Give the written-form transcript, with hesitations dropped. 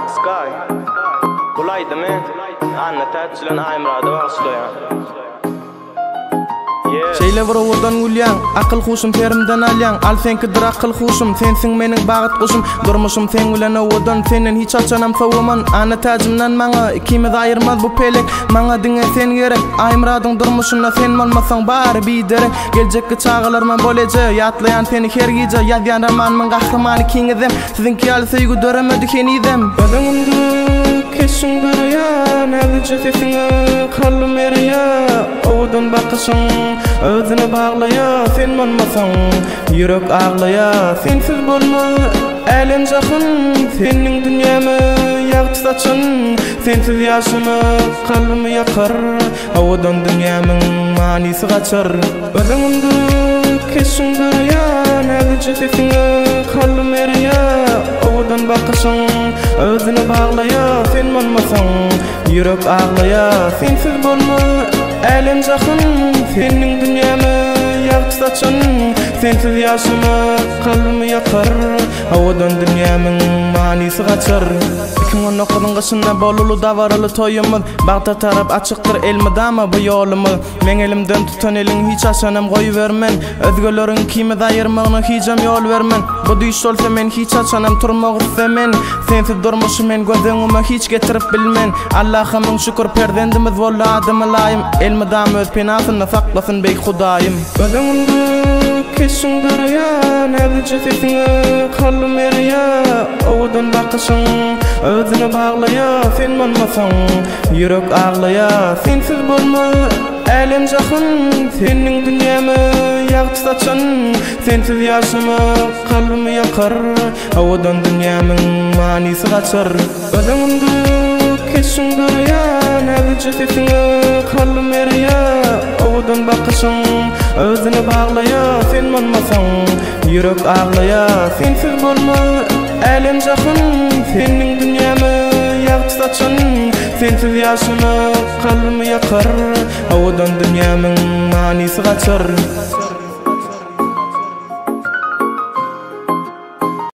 Sky Bulaydı mı? Anna täçilen aýmrada bagşlaýan. Şeýle bir owurdan gülýän, akıl huşum terimden alýan. Al senkidir akıl huşum, sensiň meniň bagat guşum. Durmuşum sen bilen owurdan, senden hiç açanam sowman. Ana täjimden maňa ikimiz aýyrmaz bu pelek. Maňa diňe sen gerek, aýmradyň durmuşuna sen bolmasaň bary biderek. Geljekki çağlarman boleje, ýatlaýan seni her gije. Ýazýan romanymyň gahrymany kiňizem, sizinki ýaly söýgü döremedi kenizem. Ödüňümdi keşiň berýän, älice sesiňe kalbym erýär. Owurdan bakışyň özüne bağlaya, sen bolmasaň ýürek ağlaya. Sensiz bolma älen jakyn, seniň dünýäme ýagty saçyn. Sensiz ýaşamy kalbymy ýakar, owurdan dünýämiň manysy gaçar. Özüňimdi keşiň berýän, älice sesiňe kalbym erýär. Owurdan bakışyň özüne bağlaya, sen bolmasaň ýürek ağlaya. Sensiz bolma älen jakyn, seniň dünýäme ýagty saçyn. Sensiz ýaşamy kalbymy ýakar, owurdan dünýämiň manysy gaçar. 2019-nyň gyşynda bolulu dawaraly toýumyz, Bagdad tarap açykdyr elmidama bu ýolumyz. Men elimden tutan eliň hiç açanam goýubermen. Özgeleriň kimiz aýyrmagyna hiçam ýol bermen. Bu düýş bolsa men hiç açanam turmagy islemen. Sensiz durmuşy men gözüňime hiç getirip bilmen. Allah'a min şükür perdendimiz boldy adamy laýym. Elmidam öz penasyna saklasyn bey Hudaýym. Özüňimdi keşiň berýän, älice sesiňe kalbym erýär. Owurdan bakışyň özüne bağlaya, sen bolmasaň ýürek ağlaya. Sensiz bolma älen jakyn, seniň dünýäme ýagty saçyn. Sensiz ýaşamy kalbymy ýakar, owurdan dünýämiň manysy gaçar. Özüňimdi keşiň berýän, älice sesiňe kalbym erýär. Owurdan bakışyň özüne bağlaya, sen bolmasaň ýürek ağlaya. Sensiz bolma älen jakyn, seniň dünýäme ýagty saçyn. Sensiz ýaşamy kalbymy ýakar, owurdan dünýämiň manysy gaçar.